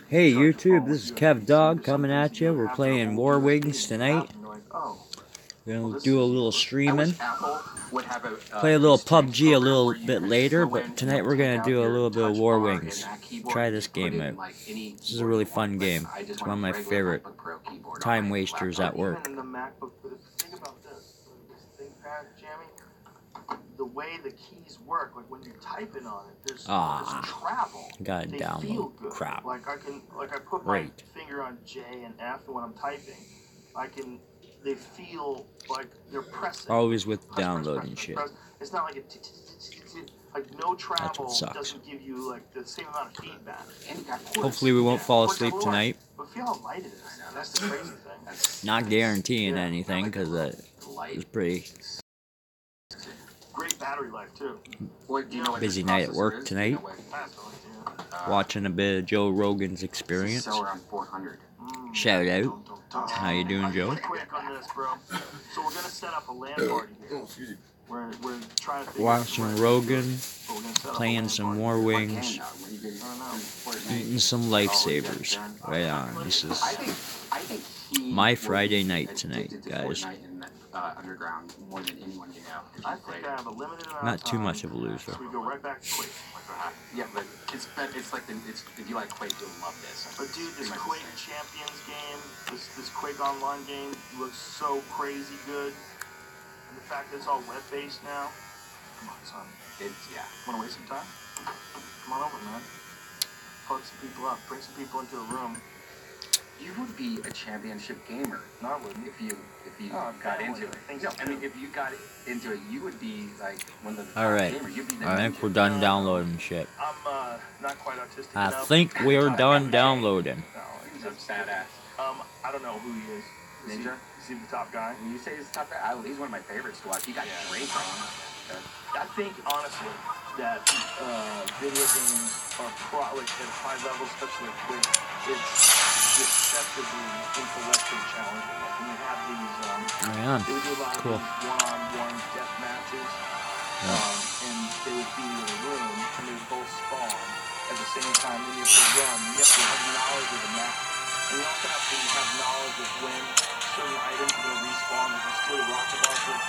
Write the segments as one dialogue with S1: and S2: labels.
S1: Hey YouTube, this is Kev Dog coming at you. We're playing War Wings tonight. We're gonna do a little streaming. Play a little PUBG a little bit later, but tonight we're gonna do a little bit of War Wings. Try this game out. This is a really fun game. It's one of my favorite time wasters at work.
S2: The way the keys work, like when you're typing on it, there's travel.
S1: Gotta download crap.
S2: Like I put my finger on J and F, and when I'm typing, they feel like they're pressing.
S1: Always with downloading shit.
S2: It's not like no travel doesn't give you like the same amount of feedback.
S1: Hopefully we won't fall asleep tonight.
S2: But feel how light it is. That's the crazy thing.
S1: Not guaranteeing anything because it's pretty.
S2: Great battery life too.
S1: Busy night at work tonight. Watching a bit of Joe Rogan's Experience. Shout out. How you doing, Joe?
S2: Quick on this, bro. So we're gonna set up a LAN party here. We're trying to
S1: watching Rogan, playing some War Wings, eating some Lifesavers. Right on. This is my Friday night tonight, guys.
S3: Underground more than anyone you know.
S2: I think I have a limited amount
S1: Not too much of a loser.
S2: So we go right back to Quake.
S3: Yeah, but it's like if you like Quake, you'll love this.
S2: But dude, this Quake Champions game, this Quake Online game looks so crazy good. And the fact that it's all web-based now. Come on, son. Wanna waste some time? Come on over, man. Plug some people up. Bring some people into a room.
S3: You would be a championship gamer.
S2: No, I wouldn't.
S3: If you got into it. No, I mean, if you got into it, you would be like one of the top gamers. You'd be the
S1: I think we're done downloading shit.
S2: I'm not quite autistic
S1: I
S2: enough.
S1: think we're done downloading.
S3: No, he's a badass.
S2: I don't know who he is.
S3: Ninja?
S2: Is he the top guy?
S3: When you say he's the top guy, he's one of my favorites to watch. He got great on.
S2: I think, honestly, that video games are at high levels, especially like Quake, it's deceptively intellectually challenging. Like when you have these, they would do a lot of these one-on-one death matches, and they would be in a room, and they would both spawn at the same time. Then you have to run. You have to have knowledge of the map. And you also have to have knowledge of when certain items are going to respawn. If you steal a rocket launcher,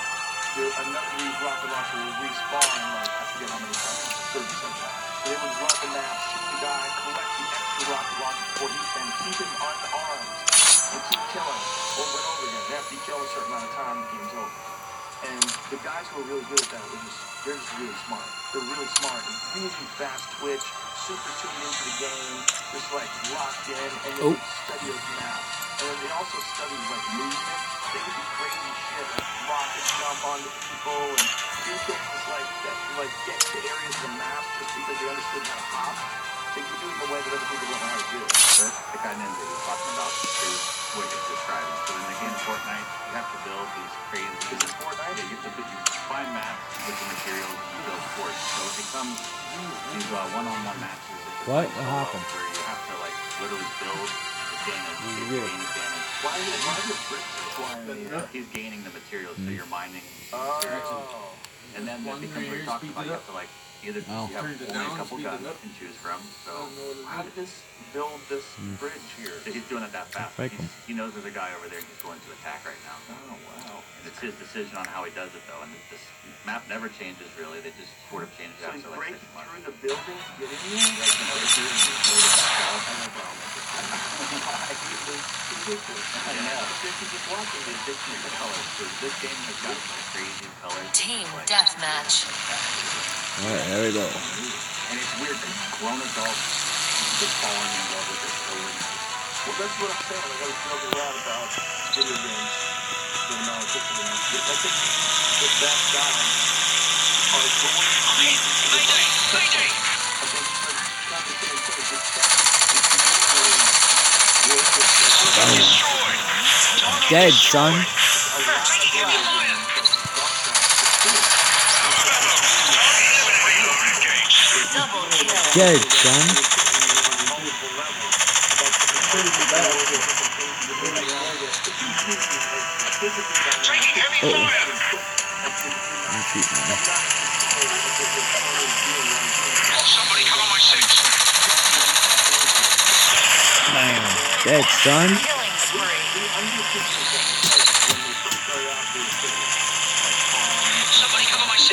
S2: another rocket launcher will respawn in like, I forget how many seconds, 30 seconds. So they would run the map, shoot the guy, collect the extra rocket launcher before he can keep him unarmed and keep killing over and over again. And after you kill a certain amount of time, the game's over. And the guys who are really good at that, they're just really smart. They're really smart and really fast twitch, super tuned into the game, just like locked in, and they would study those maps. And then they also study like movement. They would do crazy shit like rocket jump onto people and do things like that, like get to areas of the map just because they understood how to hop. They could do it in a way that other people don't know how to do it.
S4: The guy Ninja was talking about is what you're describing. So in the game Fortnite, you have to build these crazy.
S2: Is it Fortnite?
S4: Yeah, you find maps with the materials and you build forts. So it becomes these one-on-one matches.
S1: What happened?
S4: Where you have to like literally build the damage, gain advantage.
S2: Why is it British flying?
S4: He's gaining the materials, so you're mining.
S2: Oh.
S4: And then it becomes what you're talking about. You have to like either you have only a couple guns you can choose from. So
S2: how did this build this bridge here?
S4: So he's doing it that fast. He knows there's a guy over there he's going to attack right now.
S2: Oh wow.
S4: And it's his decision on how he does it though. And this map never changes really. They just sort of change it
S2: So
S4: after
S2: he's
S4: like 6 months.
S2: breaking through the building to get in here?
S4: This game has got some crazy colors.
S5: Team deathmatch.
S1: Alright, there we go.
S4: And it's weird that grown adults just falling in love with this code.
S2: Well, that's what I'm saying. Like I was joking around about video games. I think the best guys are going to be
S1: Dead, son. Dead, son. I'm shooting now.
S6: Somebody cover my six.
S1: dead, son.
S5: Killing spree.
S6: Somebody cover my 6.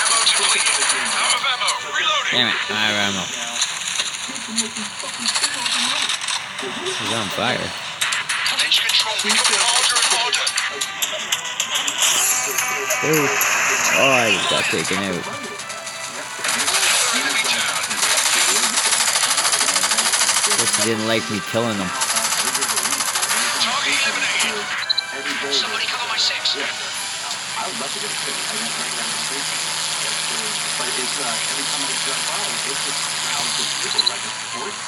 S6: Ammo depleted. Out of ammo. Reloading.
S1: Damn it, I have ammo. He's on fire.
S6: Attention control. Becoming harder and harder.
S1: Ooh. Oh, I just got taken out.
S6: Enemy down.
S1: Guess he didn't like me killing him.
S6: Target eliminated. Somebody cover my 6.
S3: I would love to get a picture. I just right down the street. But it's every time I jump on, it's just crowds of people like a sports.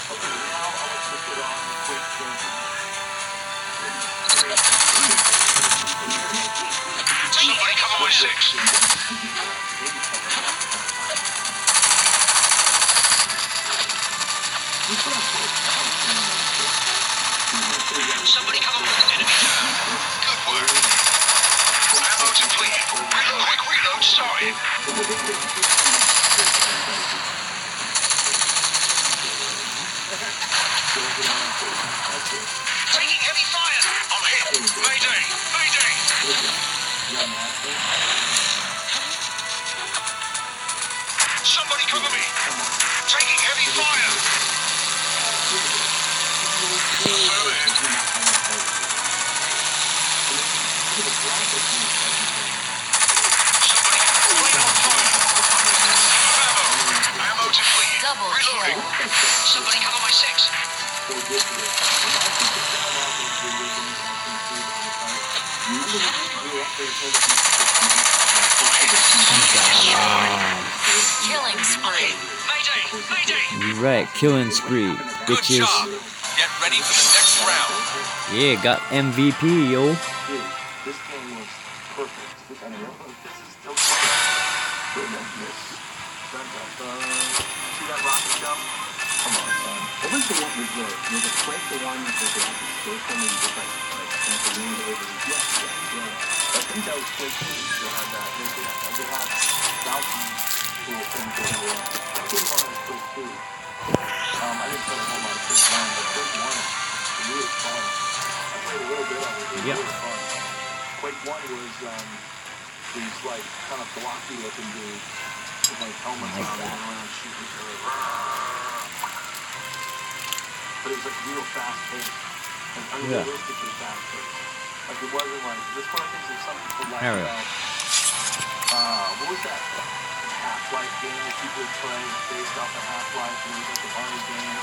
S2: Okay, now I want you to put on a quick
S6: Somebody cover my 6. Somebody cover my enemy down. Good work. Ammo depleted. Reload. Quick reload started. Taking heavy fire. I'm hit. Mayday. Mayday. Somebody cover me. Taking heavy fire. Affirmative. Somebody rain on fire. Ammo depleted.
S5: Double
S6: Reloading.
S5: kill.
S6: Somebody cover my 6.
S5: Killing spree.
S6: Mayday. Mayday.
S1: You right, killing spree,
S6: Good
S1: bitches.
S6: job. Get ready for the next round.
S1: Yeah, got MVP, yo.
S2: Dude, this game was perfect. This is still tremendous. See that rocket jump? Come on, son.
S3: What was the one with was it Quake the one with the first one where you just like trampoline over the
S2: I think that was Quake 2. They had that. They had Falcon little thing going on. I couldn't run with Quake 2. I didn't play a whole lot of Quake 1, but Quake 1 was really fun. I played a little bit of it. It was really fun. Quake 1 was these like kind of blocky looking dudes with like helmets on running around shooting each other. But it was like real fast paced. Like unrealistically fast paced. Like it wasn't like this one of the things that some people like
S1: There we go.
S2: about what was that Half-Life game that people would play based off of Half-Life and it was like a Army game?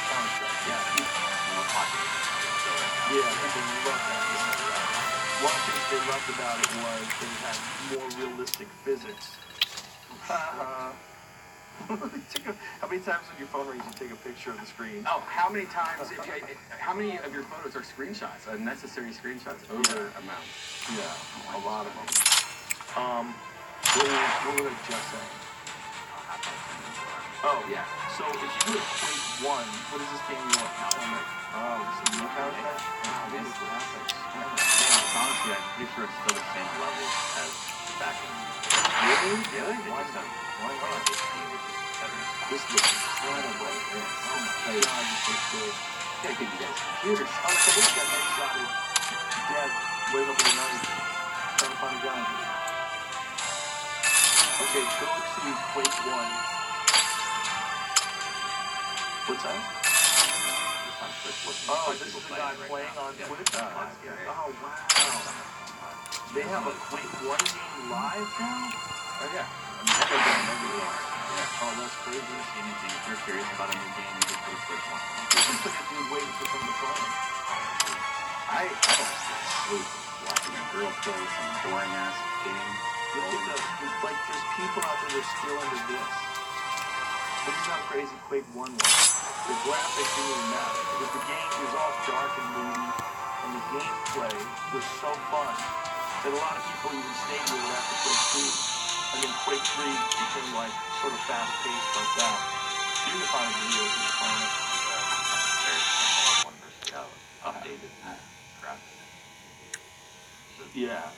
S2: Counter-Strike. Yeah,
S3: more popular.
S2: yeah, people loved that. One of the things they loved about it was that it had more realistic physics. How many times on your phone rings you take a picture of the screen?
S3: Oh, how many times? How many of your photos are screenshots? Unnecessary screenshots over amount.
S2: Yeah, a lot of them. What was I just saying? Oh,
S3: Yeah.
S2: so if you go to Quake 1, what is this game you want? Oh, it's a new Counter-Strike?
S3: These graphics. Honestly, I'm pretty sure it's still the same level as back in.
S2: Really?
S3: Really? They just don't.
S2: Why not?
S3: Better.
S2: This looks incredible. Oh my god, this looks good.
S3: Yeah, give you guys computers.
S2: Oh, so this guy headshotted dead way over the night trying to find a gun. Okay, go to Quake 1. What's that? Oh, this is the guy playing on Twitch? Oh, wow. They have a Quake 1 game live now?
S3: Oh, yeah.
S2: Oh, that's crazy.
S3: Anything, if you're curious about a new game, you just go to Quake 1.
S2: This looks like a dude waiting for someone to play.
S3: I don't sleep watching a girl play some boring ass game.
S2: Look at it's like there's people out there that are still into this. This is how crazy Quake 1 was. The graphics didn't even matter. Because the game was all dark and moody, and the gameplay was so fun that a lot of people even stayed with it after Quake 2. And then Quake 3 became like sort of fast paced like that. You can find videos of it playing it.
S3: One versus updated graphics.
S2: Yeah.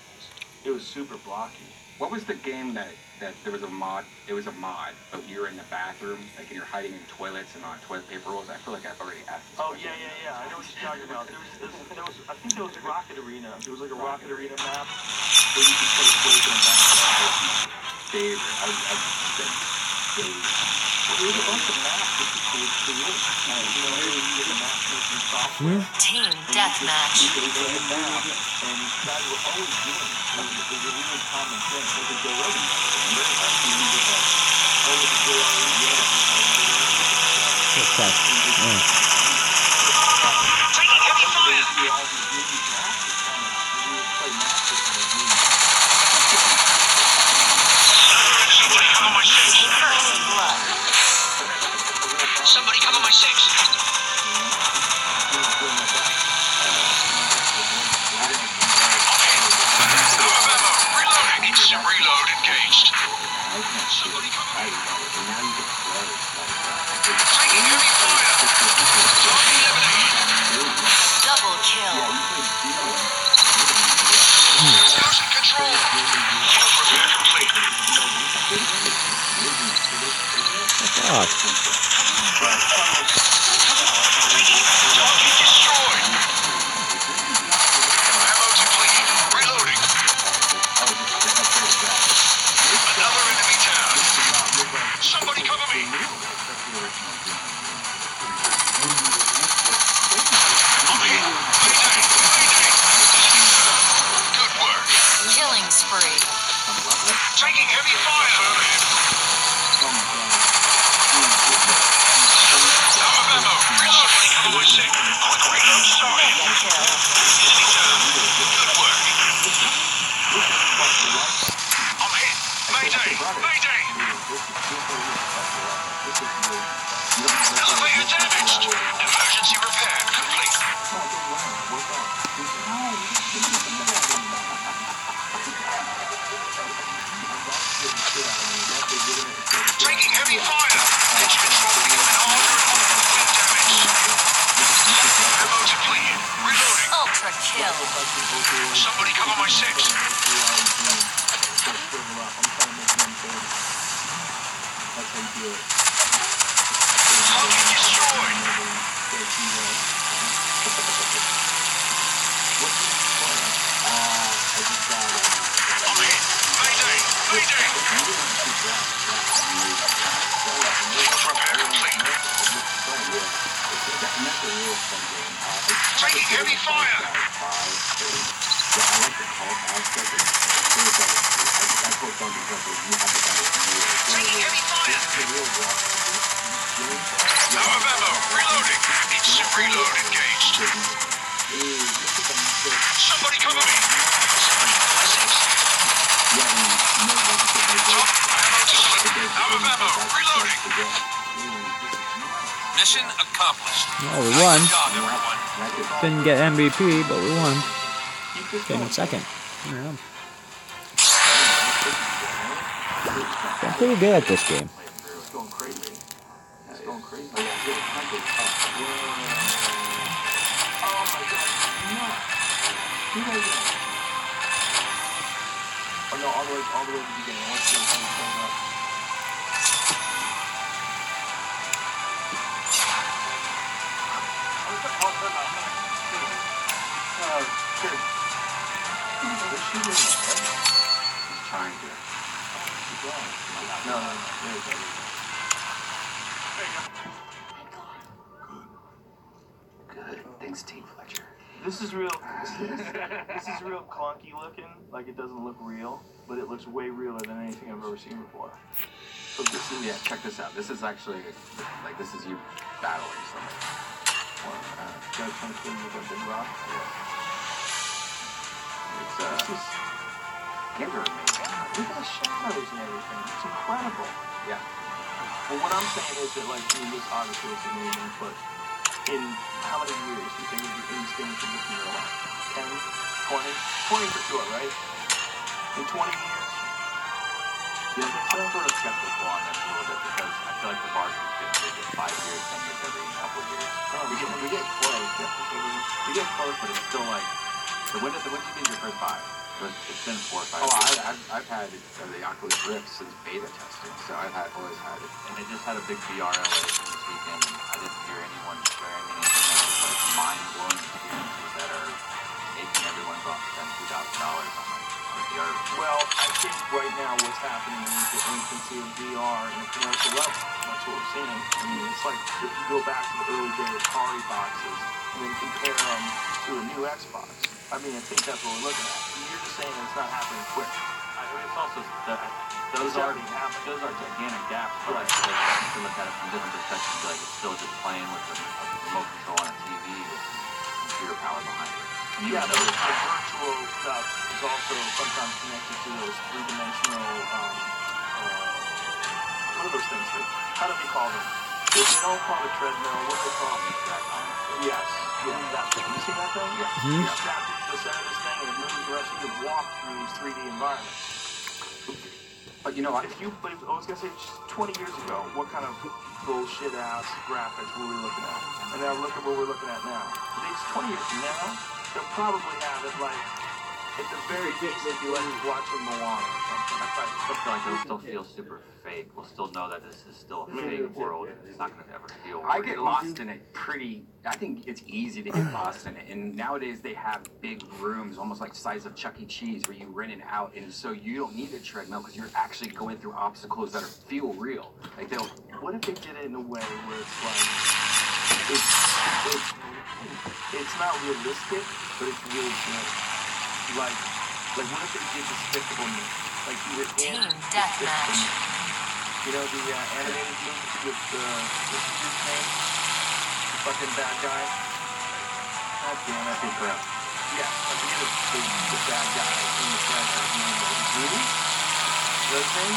S2: It was super blocky.
S3: What was the game that there was a mod? It was a mod, but you're in the bathroom, like, and you're hiding in toilets and on toilet paper rolls. I feel like I've already asked this
S2: Oh,
S3: question.
S2: yeah. I know what you're talking about. There was, I think there was Rocket Arena. There was like a Rocket Arena map where you could play Quake in the bathroom.
S3: Favorite. I said favorite.
S2: There was a bunch of maps that people would create. You know, they would get a map making software.
S5: Team deathmatch.
S2: You could play a map, and guys were always doing it. It was a really common thing. It was a go everywhere. Remember? You needed like, oh, it was a go everywhere.
S1: What's that? Yeah.
S6: Taking heavy fire. Somebody cover my six.
S5: First blood.
S6: Somebody cover my six. Reloading. Instant reload engaged. Somebody cover me. Taking heavy fire. Target eliminated.
S5: Double kill.
S6: Losing control. Shield repair complete.
S1: Fuck.
S6: Target destroyed. Ammo depleted. Reloading. Another enemy down. Somebody cover me. I'm hit. Mayday. Mayday. Good work.
S5: Killing spree.
S6: Taking heavy fire. Out of ammo. Somebody cover my six. Quick reload started.
S5: Mega kill.
S6: Enemy down. Good work. I'm hit. Mayday. Mayday. Elevator damaged. Emergency repair complete. Taking heavy fire. Pitch control becoming harder and harder. Wind damage. Ammo depleted. Reloading.
S5: Ultra kill.
S6: Somebody cover my six. Target destroyed. I'm hit. Mayday. Mayday. Shield repair complete. Taking heavy fire. Taking heavy fire. Out of ammo. Reloading. Instant reload engaged. Somebody cover me. Somebody cover my six. Ammo depleted. Out of ammo. Reloading. Mission accomplished.
S1: Well, we won.
S6: Good job, everyone.
S1: Didn't get MVP, but we won. Came in second. Yeah. I'm pretty good at this game.
S2: It's going crazy. It's going crazy. Oh my god, no. Who was that? Oh no, all the way to the beginning. I want to see how it's going up. Sure. What's she doing?
S3: He's trying to.
S2: No. There you go.
S3: Good. Thanks, Team Fletcher.
S2: This is real. This is real clunky looking. Like it doesn't look real, but it looks way realer than anything I've ever seen before.
S3: So this is, yeah, check this out. This is actually, like, this is you battling somebody.
S2: Judge something with a big rock.
S3: It's,
S2: This is.
S3: games are amazing.
S2: Look at the shadows and everything. It's incredible.
S3: Yeah.
S2: Well, what I'm saying is that, like, I mean, this obviously is amazing, but in how many years do you think it would be indistinguishable from real life? 10, 20? 20 for sure, right? In 20 years?
S3: Yeah, I'm sort of skeptical on this a little bit because I feel like the bar keeps getting bigger 5 years, 10 years, every couple of years.
S2: Oh, we get close.
S3: We get close, but it's still like, when did you get your first 5?
S4: It's been 4 or 5
S3: Oh,
S4: years.
S3: I've had the Oculus Rift since beta testing, so always had it.
S4: And they just had a big VR LA this weekend, and I didn't hear anyone sharing anything that was like mind-blowing experiences that are making everyone go out and spend $2,000 on VR.
S2: Well, I think right now what's happening is the infancy of VR in a commercial level. That's what we're seeing. I mean, it's like if you go back to the early days Atari boxes and then compare them to a new Xbox. I mean, I think that's what we're looking at. You're just saying that it's not happening quick.
S4: I mean, it's also those
S2: It's
S4: are
S2: already happening.
S4: those are gigantic gaps. But like, you can look at it from different perspectives. Like it's still just playing with a remote control on a TV with computer power behind it. And even
S2: Yeah, but
S4: though
S2: the virtual stuff is also sometimes connected to those three-dimensional, what are those things? How do we call them? They don't call it treadmill. What do they call them? Yes. Yeah, that's it. You see that thing?
S4: Yeah.
S1: Hmm?
S2: You're strapped into the center of this thing and it moves the rest. You can walk through these 3D environments.
S3: But you know,
S2: But I was gonna say, just 20 years ago, what kind of bullshit ass graphics were we looking at? And now look at what we're looking at now. These 20 years from now, they'll probably have it like at the very least if you like watching Moana or something.
S4: I still feel like it'll still feel super fake. We'll still know that this is still a fake world. It's not going to ever feel
S3: I
S4: real.
S3: get lost in it pretty. I think it's easy to get lost in it. And nowadays they have big rooms, almost like the size of Chuck E. Cheese, where you rent it out, and so you don't need a treadmill because you're actually going through obstacles that feel real. Like they'll.
S2: What if they did it in a way where it's like it's not realistic, but it's real good. Like what if they did Despicable Me? Like you were in
S5: Team
S2: Despicable
S5: Deathmatch.
S2: Me. You know the animated movie with what's his name? The fucking bad guy. God damn it! Yeah, I think the bad guy in the franchise name was Rudy. Is that his name?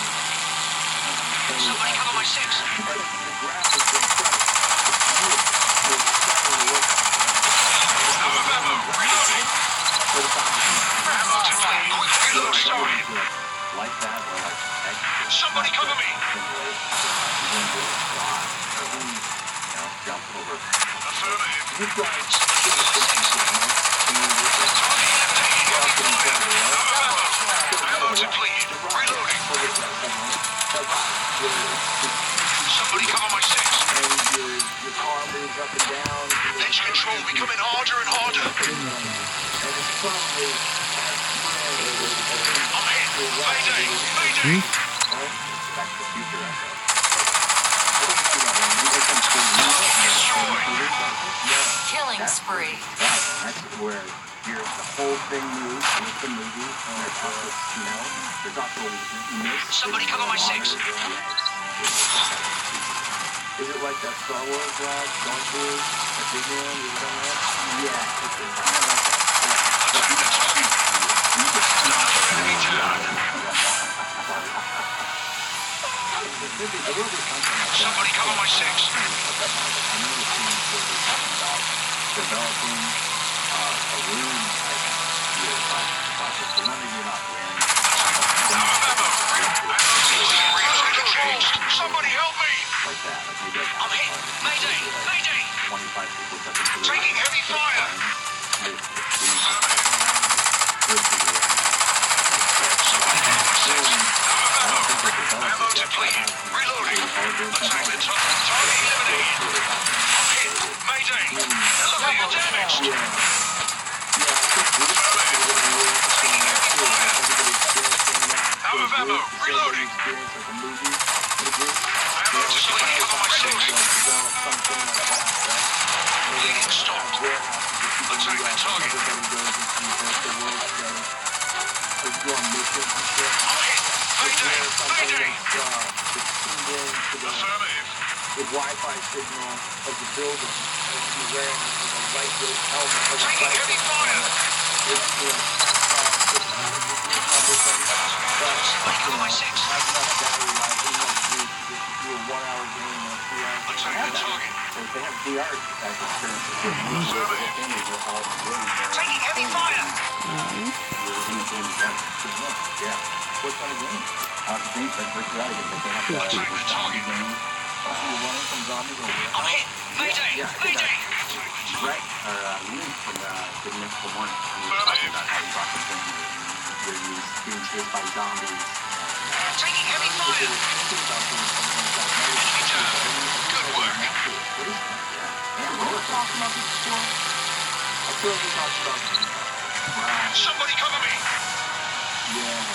S6: Somebody cover my six.
S2: Like the graphics are incredible. It's beautiful. You're stepping away.
S6: Have a memo. Reloading. Ammo depleted. Quick reload started.
S4: Like that or like
S6: Somebody cover me.
S4: Jump over.
S6: Affirmative.
S2: You guys
S6: Ammo depleted. Reloading. Somebody cover my six.
S2: and your car moves up and down.
S6: Engine control becoming harder and harder.
S2: And it's probably
S6: I'm hit. Mayday. Mayday.
S4: Back to the future, I guess.
S6: Destroyed.
S5: Killing spree.
S3: That's where the whole thing moves with the movie, and there's also smell, there's also mist.
S6: Somebody cover my six.
S2: Is it like that Star Wars ride, Star Wars, at Disneyland? You ever done that?
S3: Yeah, it's kind of like that.
S6: Attack the target. Another enemy down. Somebody cover my six.
S3: Developing a room type process. So none of you not wearing
S6: Have a memo. Reloading changed. Somebody help me.
S3: like that. Like you get
S6: I'm hit. Mayday. Mayday.
S3: 25 people step into the
S6: Taking heavy fire. Ammo depleted. Reloading. Attack the target. Target eliminated. I'm hit. Mayday. Elevator damaged. Taking heavy fire. Out of ammo. Reloading. Ammo depleted. Cover my six. Bleeding stopped. Attack the target. I'm hit. Mayday. Mayday. Affirmative.
S2: The Wi-Fi signal of the building as you're wearing a lightweight helmet. Like a
S6: Taking heavy fire. Somebody cover my six.
S2: Have enough battery life, enough juice to just do a 1 hour game or 3 hours.
S6: Attack the target.
S3: They have VR type experiences.
S6: Taking heavy fire.
S3: Yeah. What kind of game? Games like Virtual Reality. They have
S6: Attack the target.
S2: You're running from zombies over
S6: I'm hit. Mayday. Mayday.
S3: Right. Or Liam from the Mythical One. He was talking about how he brought the thing. where he's being chased by zombies.
S6: Taking heavy fire. Enemy down. Good work.
S2: What is that? Yeah. Have we talked about this before? I feel like we talked about this. Wow.
S6: Somebody cover me.
S2: Yeah.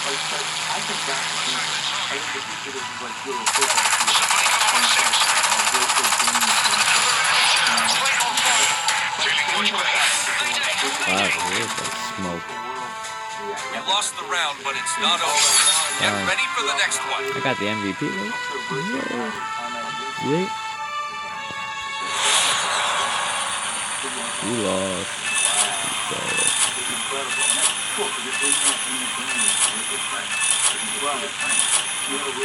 S2: Like, I think that's the future. I think the future this is like real football field.
S6: Somebody cover
S2: And
S6: my
S2: it's
S6: six.
S2: like virtual games.
S6: Another enemy down. Plane on fire. Feeling much better. Mayday.
S1: Wow,
S6: Mayday.
S1: there is that smoke.
S6: We lost the round, but it's not over. Get ready for the next one.
S1: I got the MVP, though. Yeah. You lost.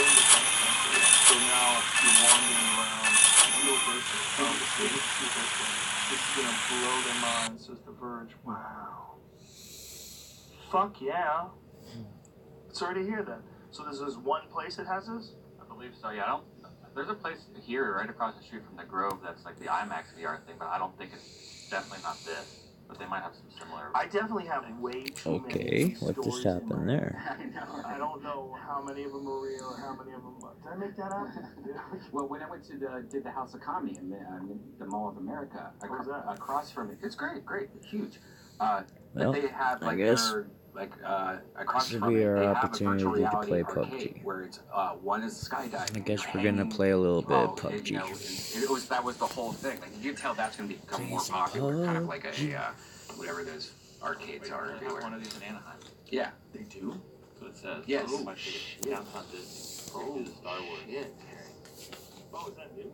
S2: So now you're wandering around. This is gonna blow their minds, says The Verge. Wow. Fuck yeah. Sorry to hear that. So there's this one place that has this?
S4: I believe so. Yeah, I don't. There's a place here right across the street from the Grove that's like the IMAX VR thing, but I don't think it's definitely not this. But they might have some similar.
S2: I definitely have way too many
S1: Okay,
S2: of these
S1: what just
S2: stories in
S1: happened
S2: my-
S1: there?
S3: I know.
S2: I don't know how many of them are real or how many of them. Did I make that up?
S3: Well, when I went to did the House of Comedy in the Mall of America,
S2: Where's that?
S3: across from it, it's great, huge.
S1: Well,
S3: But they have
S1: I
S3: like
S1: guess
S3: across
S1: this would
S3: from
S1: be
S3: it,
S1: our
S3: they have a
S1: opportunity
S3: virtual
S1: to
S3: reality
S1: play
S3: arcade
S1: PUBG.
S3: where it's one is skydiving.
S1: I guess
S3: you're
S1: we're gonna
S3: hanging.
S1: play a little bit of
S3: Oh, it, you know,
S1: PUBG.
S3: that was the whole thing. Like you can tell that's gonna become more
S1: Crazy
S3: popular, kind of like
S1: PUBG.
S3: whatever those arcades are
S4: They have
S3: everywhere.
S4: one of these in Anaheim.
S3: Yeah, they do.
S4: That's what it says.
S3: Yes.
S4: Oh, my ticket. Downtown Disney.
S2: Oh.
S4: This is Star Wars.
S2: Yeah. Oh, is that new?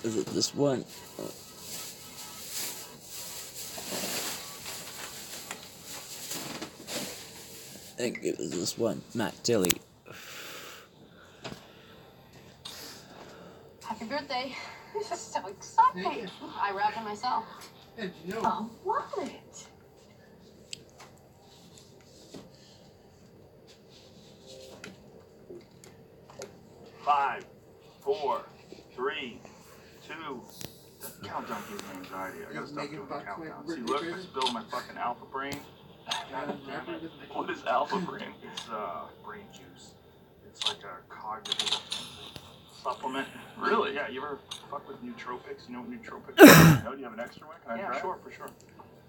S1: Is it this one? I think it was this one. Matt Tilley.
S7: Happy birthday. This is so exciting. I wrapped it myself. Oh, love it.
S2: Five, 4, 3, 2. The countdown gives me anxiety. I gotta stop doing the countdown. See, look, I spilled my fucking alpha brain. God damn it. What is alpha brain? It's brain juice. It's like a cognitive supplement. Really? Yeah, you ever fuck with nootropics? You know what nootropics are? No, do you have an extra one? Can I try? Sure, for sure.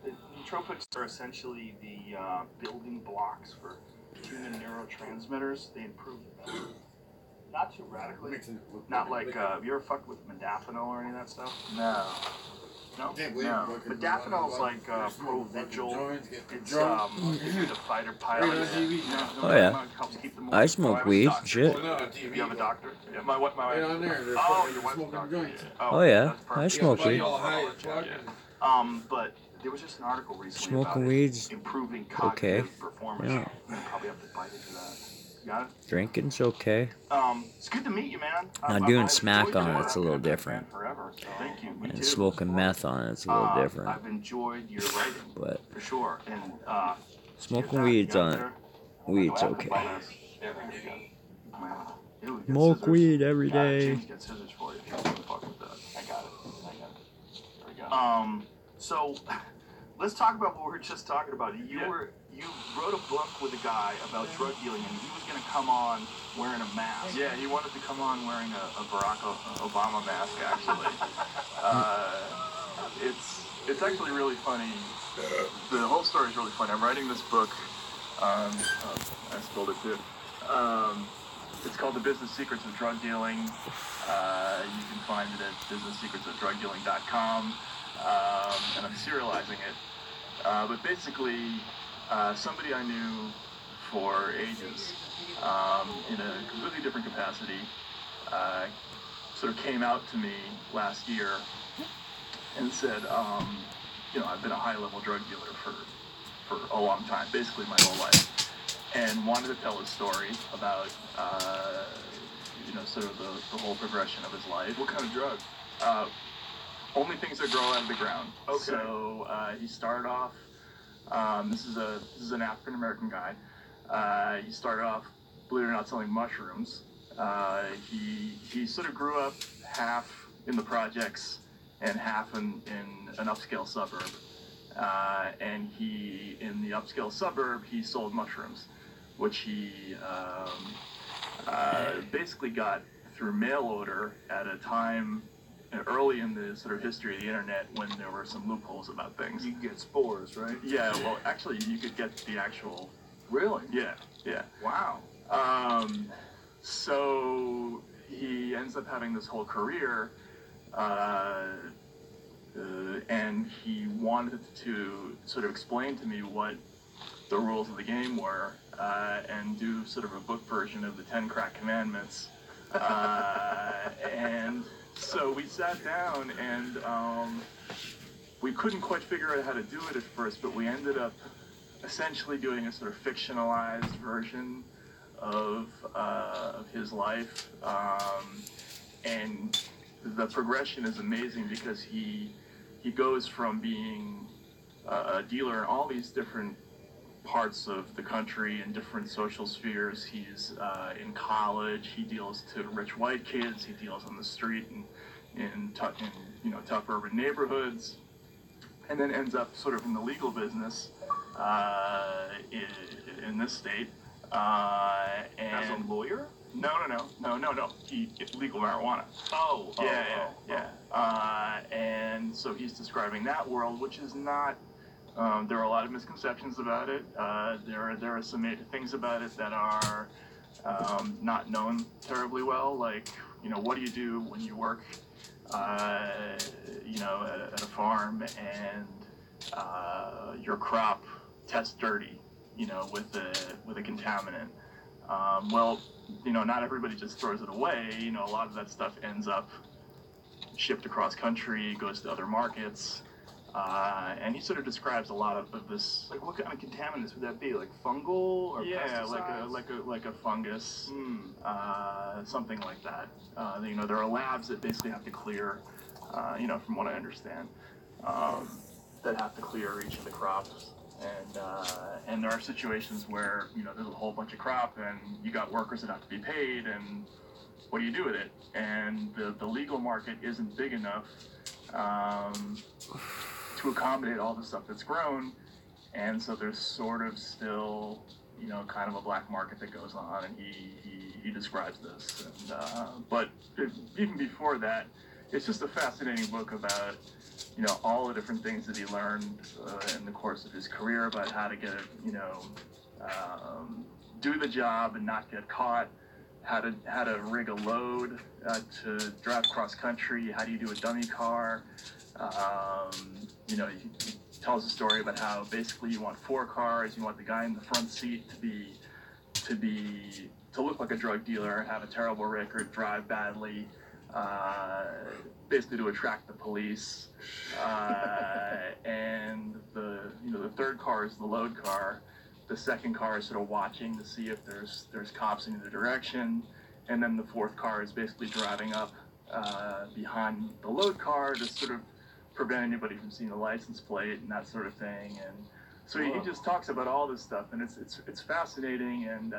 S2: The nootropics are essentially the building blocks for human neurotransmitters. They improve not too radically. Not like, have you ever fucked with modafinil or any of that stuff? No. No? No. Modafinil's like Provigil. It's the fighter pilot.
S1: Oh, yeah.
S2: Helps keep them
S1: I smoke weed. Shit.
S2: You have a doctor? Yeah, my wife.
S8: Right on there, they're
S2: Oh,
S8: fucking
S2: your wife's a
S8: smoking
S2: doctor.
S8: joints.
S1: Oh, yeah.
S2: that's
S1: I
S2: perfect.
S1: smoke
S8: Everybody
S1: weed.
S8: all high as fuck.
S2: But there was just an article recently
S1: Smoking
S2: about
S1: weed's
S2: improving
S1: okay.
S2: cognitive performance.
S1: Yeah.
S2: You probably have to bite into that. You got it?
S1: Drinking's okay.
S2: It's good to meet you, man.
S1: Now doing smack on it's a little different.
S2: Forever, so thank you. Me
S1: And
S2: too.
S1: smoking meth on it's a little different.
S2: I've enjoyed your writing
S1: But
S2: for sure, and
S1: smoking weed's on it. Weed's okay. Smoke weed every day.
S2: James got scissors for you. If you don't want to fuck with that. I got it. There we go. So let's talk about what we were just talking about. You wrote a book with a guy about drug dealing, and he was going to come on wearing a mask. Yeah, he wanted to come on wearing a Barack Obama mask. Actually, it's actually really funny. The whole story is really funny. I'm writing this book. I spilled it too. It's called The Business Secrets of Drug Dealing. You can find it at businesssecretsofdrugdealing.com. And I'm serializing it. But basically, somebody I knew for ages, in a completely different capacity, sort of came out to me last year and said, I've been a high-level drug dealer for a long time, basically my whole life, and wanted to tell his story about, sort of the whole progression of his life. What kind of drug? only things that grow out of the ground.
S8: Okay.
S2: So he started off. This is an African American guy. He started off, believe it or not, selling mushrooms. He sort of grew up half in the projects and half in an upscale suburb. And he, in the upscale suburb, he sold mushrooms, which he basically got through mail order at a time early in the sort of history of the internet when there were some loopholes about things.
S8: You get spores, right?
S2: Yeah, well, actually, you could get the actual.
S8: Really?
S2: Yeah, yeah.
S8: Wow.
S2: So he ends up having this whole career, and he wanted to sort of explain to me what the rules of the game were, and do sort of a book version of the 10 Crack Commandments. And so we sat down, and we couldn't quite figure out how to do it at first, but we ended up essentially doing a sort of fictionalized version of his life, and the progression is amazing because he goes from being a dealer in all these different parts of the country and different social spheres. He's in college. He deals to rich white kids. He deals on the street in tough urban neighborhoods, and then ends up sort of in the legal business in this state.
S8: As a lawyer?
S2: No. Legal marijuana. And so he's describing that world, which is not. There are a lot of misconceptions about it. There are some things about it that are not known terribly well. Like, what do you do when you work, at a farm and your crop tests dirty, with a contaminant. Not everybody just throws it away. A lot of that stuff ends up shipped across country, goes to other markets, and he sort of describes a lot of this.
S8: Like, what kind of contaminants would that be? Like fungal or pesticides?
S2: like a fungus, something like that. There are labs that basically have to clear, from what I understand, that have to clear each of the crops. And there are situations where, there's a whole bunch of crop and you got workers that have to be paid, and what do you do with it? And the legal market isn't big enough to accommodate all the stuff that's grown, and so there's sort of still, kind of a black market that goes on, and he describes this. And, but even before that, it's just a fascinating book about all the different things that he learned in the course of his career about how to get do the job and not get caught, how to rig a load to drive cross country, how do you do a dummy car. He tells a story about how basically you want 4 cars, you want the guy in the front seat to look like a drug dealer, have a terrible record, drive badly, basically to attract the police, and the third car is the load car. The second car is sort of watching to see if there's cops in either direction, and then the fourth car is basically driving up behind the load car to sort of prevent anybody from seeing the license plate and that sort of thing. And so he just talks about all this stuff, and it's fascinating, and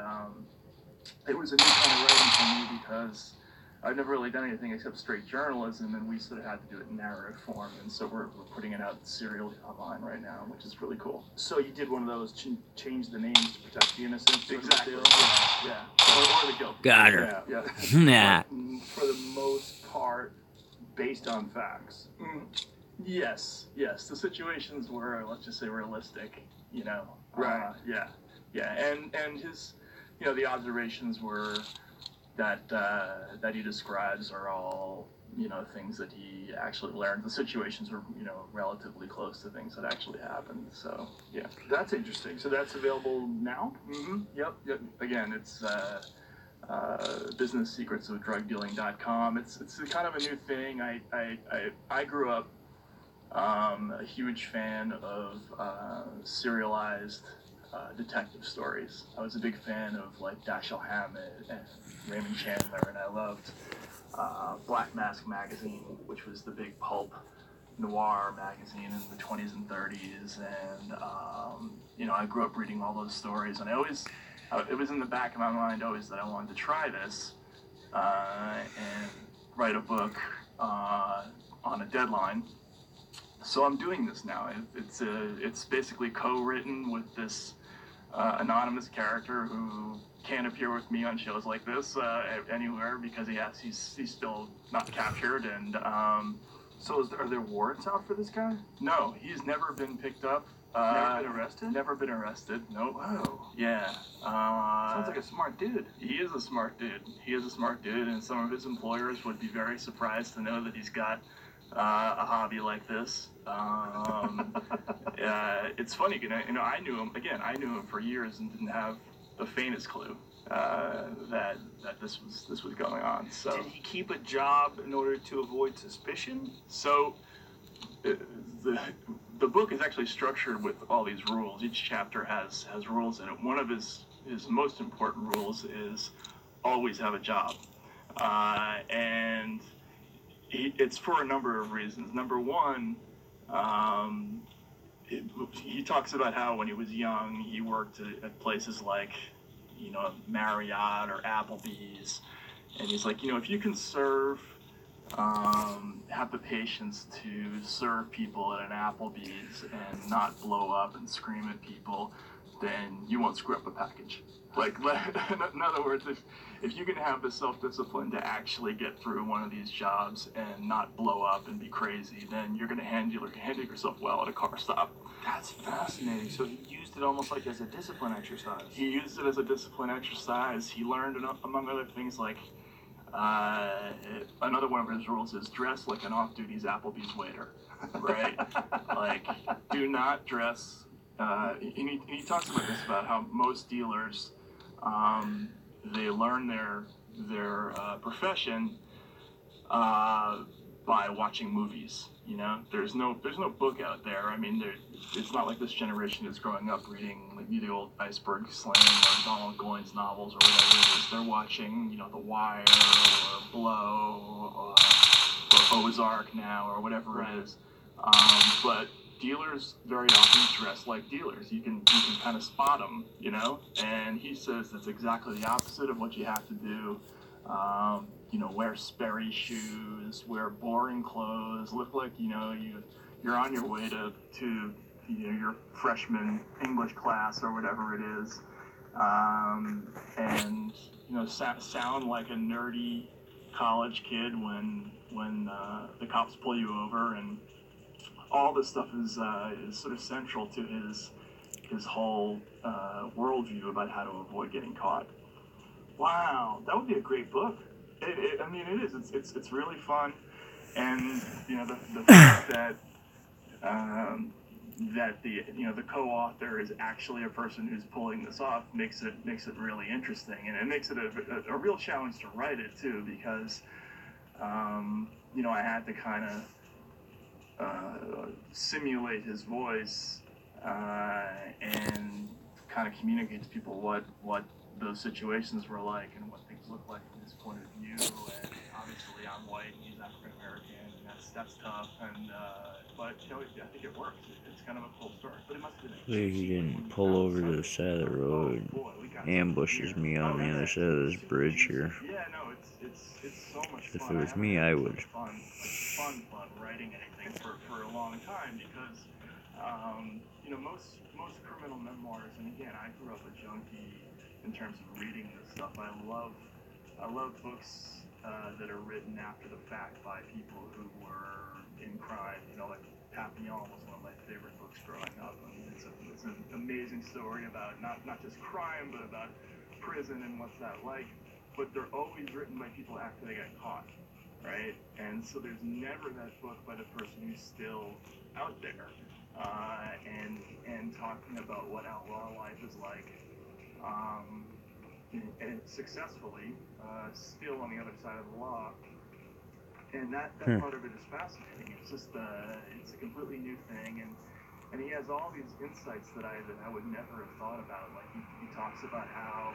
S2: it was a new kind of writing for me because I've never really done anything except straight journalism, and we sort of had to do it in narrative form, and so we're putting it out serially online right now, which is really cool.
S8: So you did one of those change the names to protect the innocent?
S2: Exactly. Yeah. Or the guilty.
S1: Got her.
S8: Yeah.
S1: Nah.
S8: For the most part, based on facts.
S2: Yes. The situations were, let's just say, realistic.
S8: Right.
S2: And his, the observations were that he describes are all, things that he actually learned. The situations were, relatively close to things that actually happened. So, yeah.
S8: That's interesting. So that's available now?
S2: Yep. Again, it's businesssecretsofdrugdealing.com. It's kind of a new thing. I grew up a huge fan of serialized detective stories. I was a big fan of Dashiell Hammett and Raymond Chandler, and I loved Black Mask magazine, which was the big pulp noir magazine in the 20s and 30s, and I grew up reading all those stories, and it was in the back of my mind always that I wanted to try this and write a book on a deadline. So I'm doing this now. It's basically co-written with this anonymous character who can't appear with me on shows like this anywhere because he's still not captured. And
S8: So are there warrants out for this guy?
S2: no, he's never been picked up.
S8: Never been arrested?
S2: Never been arrested. Nope.
S8: Wow.
S2: Yeah.
S8: Sounds like a smart dude.
S2: He is a smart dude, and some of his employers would be very surprised to know that he's got a hobby like this. It's funny, I knew him for years and didn't have the faintest clue that this was going on. So
S8: Did he keep a job in order to avoid suspicion?
S2: So the book is actually structured with all these rules. Each chapter has rules in it. One of his most important rules is always have a job, and it's for a number of reasons. Number one, he talks about how when he was young, he worked at places like, Marriott or Applebee's, and he's like, if you can have the patience to serve people at an Applebee's and not blow up and scream at people, then you won't screw up a package. Like, in other words, if you can have the self-discipline to actually get through one of these jobs and not blow up and be crazy, then you're going to handle yourself well at a car stop.
S8: That's fascinating. So he used it almost like as a discipline exercise.
S2: He used it as a discipline exercise. He learned, among other things, like another one of his rules is dress like an off-duty's Applebee's waiter, right? Like, do not dress. He talks about this, about how most dealers, they learn their profession by watching movies. There's no book out there. I mean, it's not like this generation is growing up reading like the old Iceberg Slim or Donald Goines novels or whatever it is. They're watching, The Wire or Blow or Ozark now or whatever it is. But dealers very often dress like dealers. You can kind of spot them, And he says that's exactly the opposite of what you have to do. Wear Sperry shoes, wear boring clothes, look like you're on your way to your freshman English class or whatever it is, and sound like a nerdy college kid when the cops pull you over, and all this stuff is sort of central to his whole worldview about how to avoid getting caught.
S8: Wow, that would be a great book.
S2: It is. It's really fun, and the fact that the co-author is actually a person who's pulling this off makes it really interesting, and it makes it a real challenge to write it too, because I had to kind of simulate his voice and kind of communicate to people what those situations were like and what things look like from his point of view. And obviously I'm white and he's African American, and that's tough. And but I think it works. It's kind of a cool story. But it must have been
S1: He didn't pull over to the side of the road, ambushes me on the other side of this bridge here.
S2: Yeah, no, it's so much fun.
S1: If it was me, I would.
S2: Fun writing anything for a long time, because most criminal memoirs, and again, I grew up a junkie in terms of reading this stuff. I love books that are written after the fact by people who were in crime. Like Papillon was one of my favorite books growing up. I mean, it's an amazing story about not just crime, but about prison and what's that like. But they're always written by people after they got caught, right? And so there's never that book by the person who's still out there, and talking about what outlaw life is like, and successfully still on the other side of the law. And that part of it is fascinating. It's just it's a completely new thing, and he has all these insights that I would never have thought about. Like he talks about how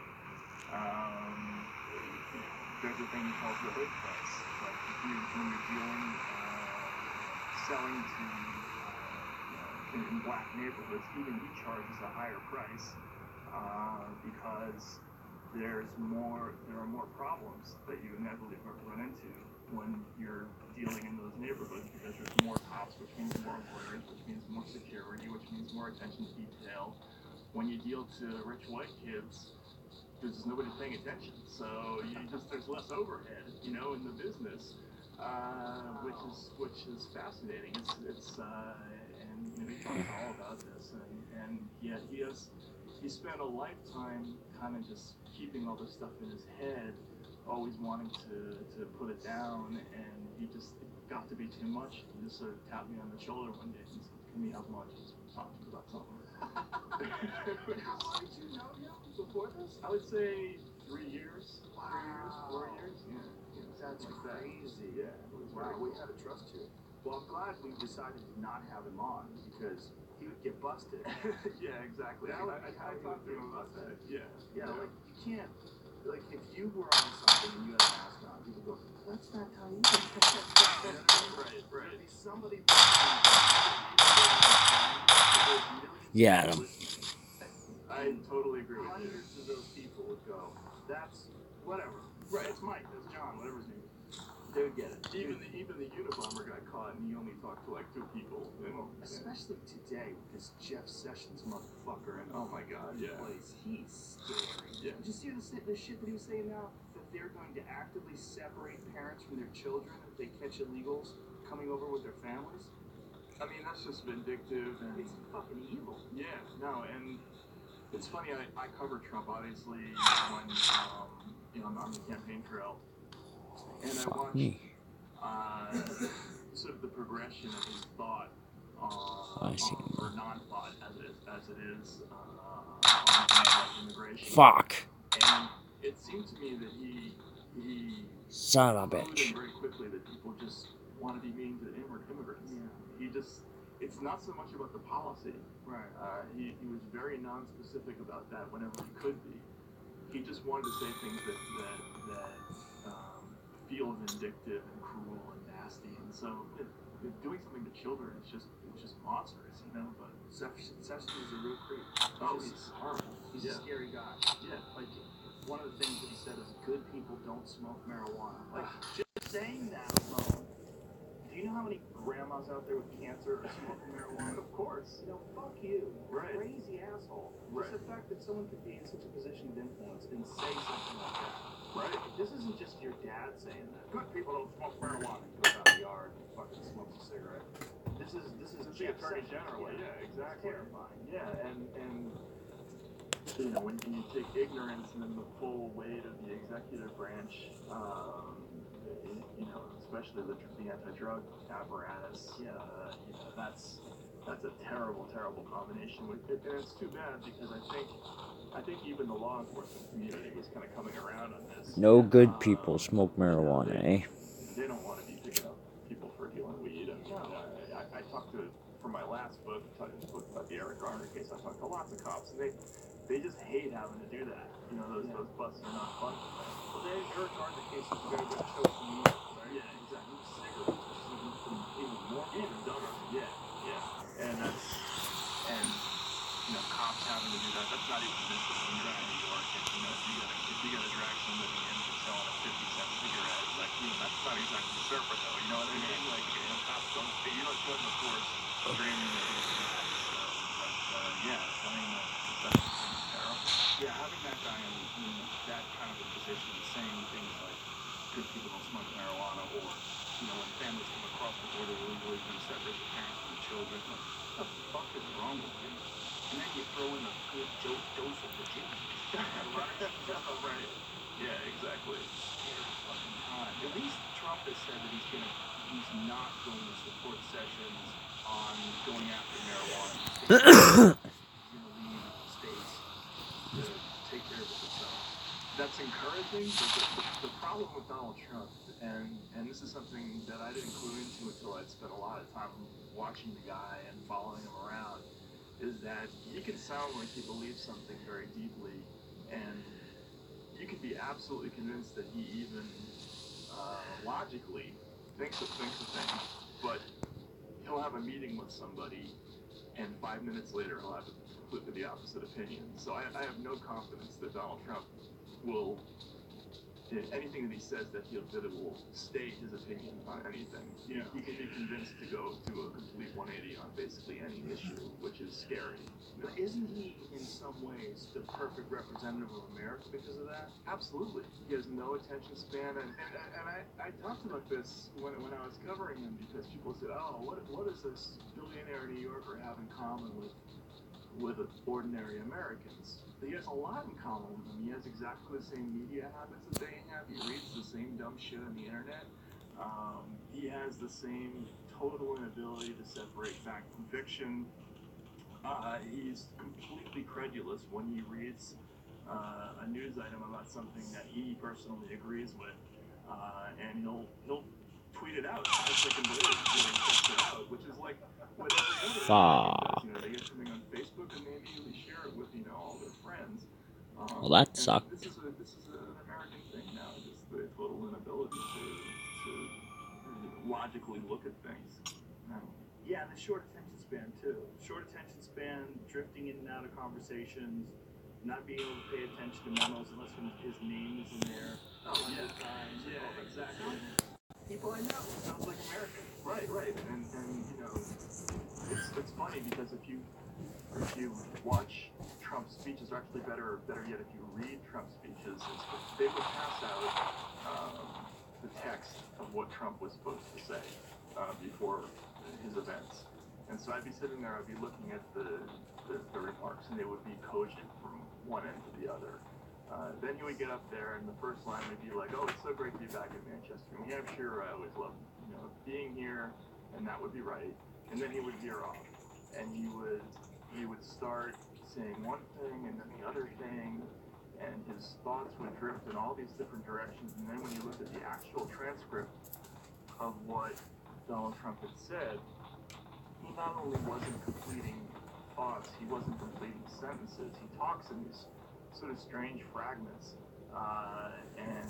S2: there's a thing he calls the hood price. Like when you're dealing selling to in black neighborhoods, even he charges a higher price because there are more problems that you inevitably run into when you're dealing in those neighborhoods, because there's more cops, which means more lawyers, which means more security, which means more attention to detail. When you deal to rich white kids, there's nobody paying attention, so there's less overhead, in the business, which is fascinating. It's and he talks all about this, and yet he spent a lifetime kind of just keeping all this stuff in his head, always wanting to put it down, and it got to be too much. He just sort of tapped me on the shoulder one day and said, "Can we have lunch? Talk about something." How long did you know him before this? I would say 3 years. Wow. 4 years. Yeah. That's like crazy. That. Yeah. Wow. We had to trust you. Well, I'm glad we decided to not have him on, because he would get busted. Yeah, exactly. I talked to him about that. Yeah. Yeah. Like, you can't. Like, if you were on something and you had a mask on, people go, "That's not how you do it." Right. There'd be somebody.
S1: Yeah, Adam.
S2: I totally agree with you. Hundreds of those people would go, "That's whatever." Right. It's Mike. It's John. Whatever his name is. They would get it. Even the Unabomber got caught, and he only talked to like 2 people. Especially today with this Jeff Sessions motherfucker, and oh my God, yeah. He's scary. Yeah. Did you see the shit that he was saying now? That they're going to actively separate parents from their children if they catch illegals coming over with their families? I mean, that's just vindictive, and it's fucking evil. Yeah, no, and it's funny, I covered Trump, obviously, when, I'm on the campaign trail, and I watched, sort of the progression of his thought, or non-thought, as it is, on immigration.
S1: Fuck.
S2: And it seemed to me that he
S1: Son of a bitch.
S2: concluded very quickly that people just want to be mean to immigrants. Yeah. It's not so much about the policy. Right. He was very non-specific about that whenever he could be. He just wanted to say things that feel vindictive and cruel and nasty, and so doing something to children is just monstrous, But Sessions is a real creep. He's horrible. He's a scary guy. Yeah. Like, one of the things that he said is, "Good people don't smoke marijuana." Like, just saying that alone. Do you know how many grandmas out there with cancer are smoking marijuana? Of course. Fuck you. Right. Crazy asshole. Right. Just the fact that someone could be in such a position of influence and say something like that. Right. This isn't just your dad saying that. Good people don't smoke marijuana. He goes out in the yard and fucking smokes a cigarette. This is the Attorney General. Yeah, exactly. It's terrifying. Yeah, and when you take ignorance and then the full weight of the executive branch, especially the anti-drug apparatus, that's a terrible, terrible combination. And it's too bad, because I think even the law enforcement community was kind of coming around on this.
S1: No good people smoke marijuana, eh?
S2: They don't want to be picking up people for dealing weed. And I talked to, for my last book, about the Eric Garner case, I talked to lots of cops, and they just hate having to do that. Those busts are not fun. Well, the Eric Garner case is very much shows to me. Yeah, exactly. Cigarettes, even dumber. Yeah. And cops having to do that. That's not even misdemeanor in New York. If you gotta drag somebody in for selling a 50-cent cigarette, like, that's not exactly the surfer, though. You know what I mean? Like, cops don't. You don't show them, of course, dreaming of yeah. I mean, that's terrible. Yeah, having that guy in that kind of a position, saying things like, "Good people don't smoke marijuana," or when families come across the border illegally, going to separate the parents from the children. What the fuck is wrong with you? And then you throw in a good dose of Virginia. Right. Yeah, exactly. At least Trump has said that he's not going to support Sessions on going after marijuana. He's going to leave states to take care of it themselves. That's encouraging, but the problem with Donald Trump, and this is something that I didn't clue into until I'd spent a lot of time watching the guy and following him around, is that he can sound like he believes something very deeply, and you can be absolutely convinced that he even logically thinks of things, but he'll have a meeting with somebody, and 5 minutes later he'll have completely the opposite opinion. So I have no confidence that Donald Trump will, anything that he says that it will state his opinion on anything.
S8: Yeah.
S2: He can be convinced to go to a complete 180 on basically any issue, which is scary.
S8: But isn't he, in some ways, the perfect representative of America because of that?
S2: Absolutely. He has no attention span, and I talked about this when I was covering him, because people said, oh, what does this billionaire New Yorker have in common with ordinary Americans? He has a lot in common with them. He has exactly the same media habits that they have. He reads the same dumb shit on the internet. He has the same total inability to separate fact from fiction. He's completely credulous when he reads a news item about something that he personally agrees with, and he'll tweet it out. Just like in Believe, test it out, which is like what every other
S1: Fuck.
S2: does. They get something on Facebook and they immediately share it with all their friends.
S1: Well, that
S2: and
S1: sucked.
S2: This is an American thing now. Just the total inability to logically look at things.
S8: Yeah, and the short attention span, too. Short attention span, drifting in and out of conversations, not being able to pay attention to memos unless his name is in there.
S2: Oh, yeah.
S8: Times.
S2: Yeah, exactly.
S8: People I know. Sounds like America.
S2: Right. And it's funny because if you watch Trump's speeches, or actually better yet, if you read Trump's speeches, they would pass out the text of what Trump was supposed to say before his events. And so I'd be sitting there, I'd be looking at the remarks, and they would be cogent from one end to the other. Then he would get up there, and the first line would be like, "Oh, it's so great to be back in Manchester, New Hampshire. I always loved, being here," and that would be right. And then he would veer off, and he would start saying one thing and then the other thing, and his thoughts would drift in all these different directions. And then when you look at the actual transcript of what Donald Trump had said, he not only wasn't completing thoughts, he wasn't completing sentences. He talks in these sort of strange fragments, and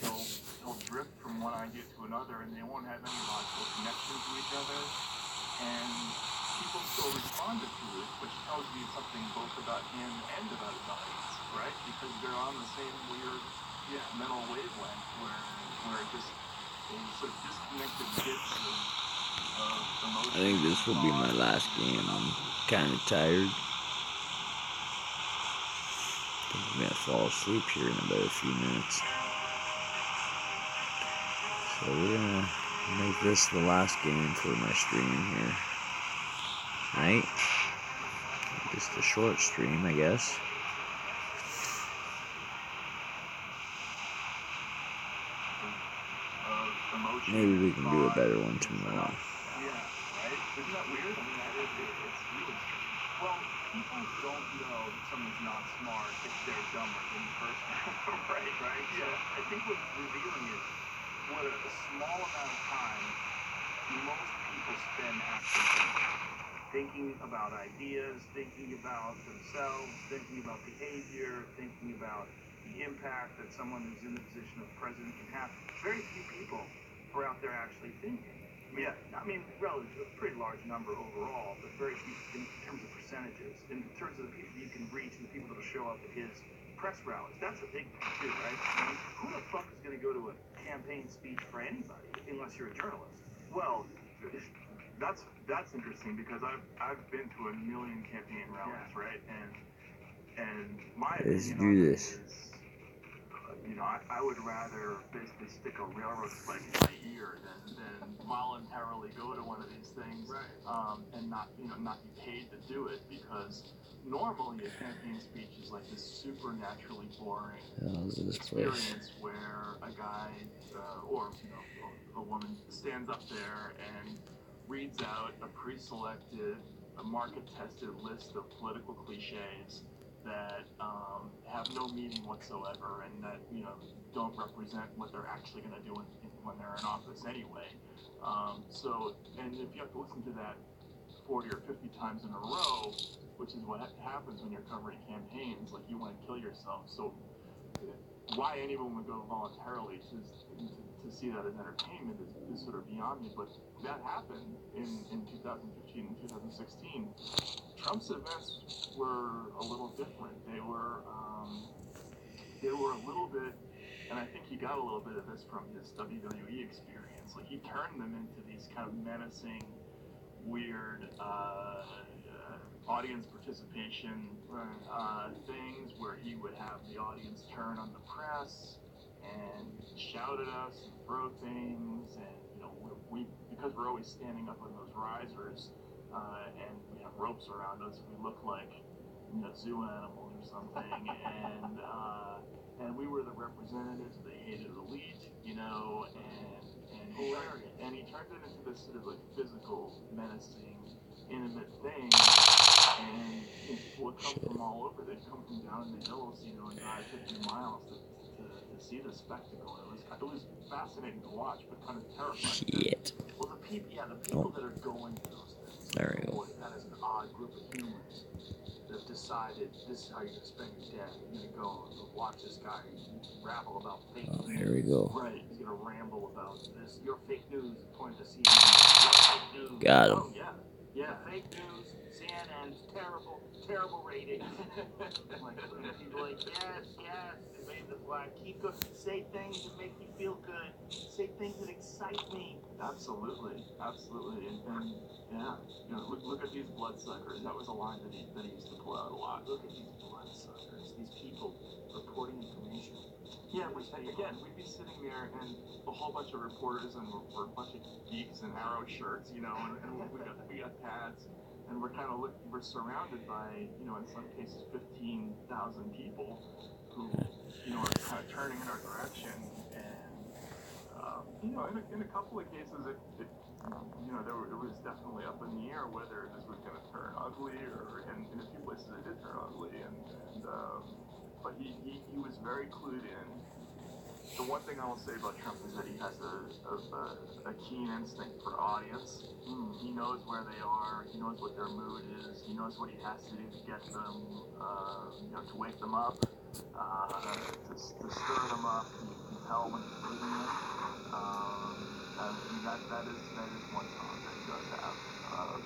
S2: he'll drift from one idea to another, and they won't have any logical connection to each other. And people still responded to it, which tells you something both about him and about his audience, right? Because they're on the same weird, mental wavelength where just sort of disconnected bits of emotion.
S1: I think this will be my last game. I'm kind of tired. I think I'm gonna fall asleep here in about a few minutes. So we're gonna make this the last game for my stream here. Right? Just a short stream, I guess. Maybe we can do a better one tomorrow.
S2: Yeah, right? Isn't that weird? I mean, it's really strange. Well, people don't know that someone's not smart if they're dumber than the person. right? Yeah. So I think what's revealing is what a small amount of time most people spend actually thinking about ideas, thinking about themselves, thinking about behavior, thinking about the impact that someone who's in the position of president can have. Very few people are out there actually thinking. Yeah, I mean, relatively, a pretty large number overall, but very few in terms of percentages. In terms of the people you can reach and the people that will show up at his press rallies, that's a big thing too, right? I mean, who the fuck is going to go to a campaign speech for anybody unless you're a journalist? Well, that's interesting because I've been to a million campaign rallies, right? And my
S1: Let's
S2: opinion
S1: do
S2: on it
S1: this.
S2: is, I would rather basically stick a railroad spike in my ear than voluntarily go to one of these things, and not be paid to do it, because normally a campaign speech is like this supernaturally boring experience where a guy or a woman stands up there and reads out a pre-selected, a market-tested list of political cliches that have no meaning whatsoever, and that don't represent what they're actually going to do when they're in office anyway. And if you have to listen to that 40 or 50 times in a row, which is what happens when you're covering campaigns, like you want to kill yourself. So why anyone would go voluntarily to
S8: see that as entertainment is sort of beyond me. But that happened in 2015 and 2016. Trump's events were a little different. They were a little bit, and I think he got a little bit of this from his WWE experience. Like, he turned them into these kind of menacing, weird audience participation things where he would have the audience turn on the press and shout at us and throw things, and we because we're always standing up on those risers and we have ropes around us, we look like zoo animals or something, and we were the representatives of the hated elite, and he turned it into this sort of like physical, menacing, intimate thing, and people would come from all over. They'd come from down in the hills, and drive 50 miles to see the spectacle. It was fascinating to watch, but kind of terrifying.
S1: Shit.
S8: Well, the people that are going to those things.
S1: There we go.
S8: Boy, that is an odd group of humans that have decided this is how you're going to spend your day. You're going to go and watch this guy rabble about fake news.
S1: Here we go.
S8: Right. He's going to ramble about this. Your fake news, according to CNN. Your fake news.
S1: Got him.
S8: Oh, yeah. Yeah, fake news, CNN's terrible ratings. And people like, yes, they wave the flag. Keep going. Say things that make me feel good. Say things that excite me. Absolutely. And yeah, look at these bloodsuckers. That was a line that he used to pull out a lot. Look at these bloodsuckers. These people reporting information. Yeah, we'd be sitting there and a whole bunch of reporters, and we're a bunch of geeks in Arrow shirts, and we got pads, and we're surrounded by, in some cases 15,000 people who, are kind of turning in our direction, and, in a couple of cases it was definitely up in the air whether this was going to turn ugly, and in a few places it did turn ugly, but he was very clued in. The one thing I will say about Trump is that he has a keen instinct for audience. He knows where they are. He knows what their mood is. He knows what he has to do to get them, to wake them up, to stir them up. You can tell when he's doing it. And that is one talent that he does have.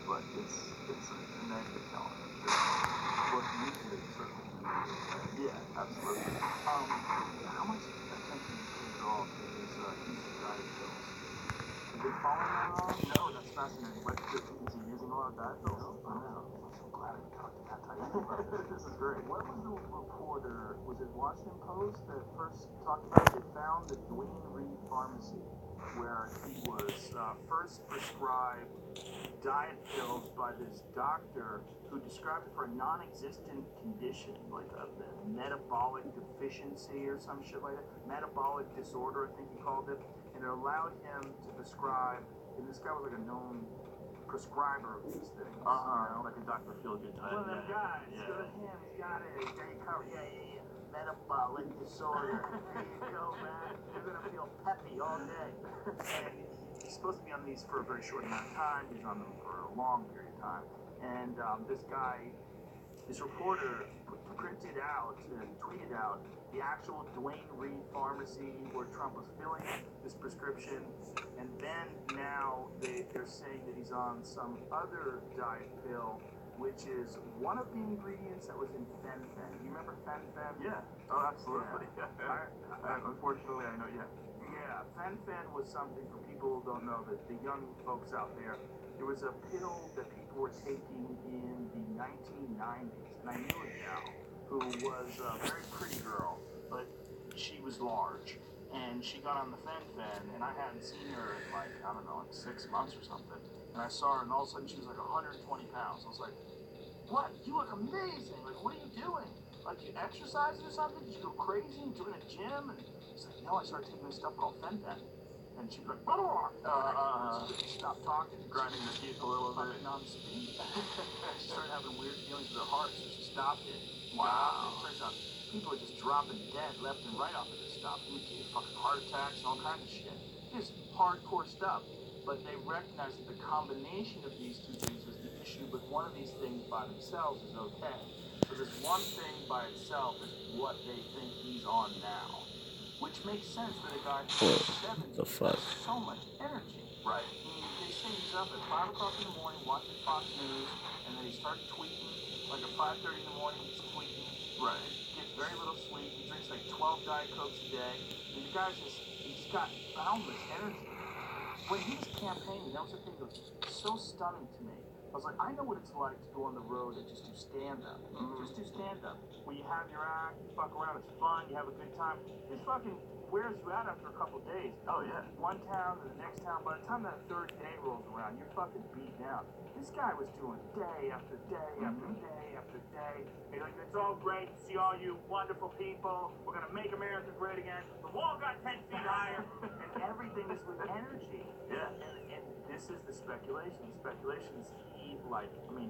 S8: But it's a negative talent. But usually, certainly. Yeah, absolutely. How much attention do you draw to his use of diet pills? Have you been following that at all? No, that's fascinating. What, is he using a lot of diet pills? No. I'm so glad we talked to that type. This is great. What was the reporter, was it Washington Post that first talked about it? They found the Duane Reade Pharmacy, where he was first prescribed diet pills by this doctor who described it for a non-existent condition, like a metabolic deficiency or some shit like that. Metabolic disorder, I think he called it. And it allowed him to prescribe, and this guy was like a known prescriber of these things. Like a Dr. Feelgood type. One of them guys. Yeah. Go to him, he's got it. He's got you covered. Yeah. Metabolic disorder. There you go, man. You're gonna feel peppy all day. And he's supposed to be on these for a very short amount of time. He's on them for a long period of time. And this reporter printed out and tweeted out the actual Duane Reade Pharmacy where Trump was filling this prescription, and then now they're saying that he's on some other diet pill, which is one of the ingredients that was in Fen-Phen. Do you remember Fen-Phen? Yeah. Oh, absolutely. Yeah. Unfortunately, I know, yeah. Yeah, Fen-Phen was something, for people who don't know, that the young folks out there, it was a pill that people were taking in the 1990s, and I knew a gal who was a very pretty girl, but she was large, and she got on the Fen-Phen, and I hadn't seen her in like 6 months or something, and I saw her, and all of a sudden she was like 120 pounds. I was like, what? You look amazing. Like, what are you doing? Like, you exercising or something? Did you go crazy? You join a gym? And she's like, no, I started taking this stuff called Fen-Phen. And she'd be like, stop talking, grinding her teeth a little bit. Non-speed. She started having weird feelings with her heart, so she stopped it. Wow. It turns out people are just dropping dead left and right off of this stuff. You get fucking heart attacks and all kinds of shit. It's hardcore stuff. But they recognize that the combination of these two things is the issue, but one of these things by themselves is okay. But this one thing by itself is what they think he's on now. which makes sense that a guy
S1: Whoa,
S8: who's 70
S1: the fuck?
S8: has so much energy. Right. I mean, they say he's up at 5 o'clock in the morning watching Fox News, and then he starts tweeting. Like at 5:30 in the morning, he's tweeting. Right. Gets very little sleep. He drinks like 12 Diet Cokes a day. And the guy's he's got boundless energy. When he was campaigning, that was the thing that was so stunning to me. I was like, I know what it's like to go on the road and just do stand-up. Just do stand-up. When you have your act, you fuck around, it's fun, you have a good time. It fucking wears you out after a couple of days. Oh, yeah. One town to the next town. By the time that third day rolls around, you're fucking beat down. This guy was doing day after day after day after day. He's like, it's all great to see all you wonderful people. We're going to make America great again. The wall got 10 feet higher. And everything is with energy. Yeah. And this is the speculation. The speculation is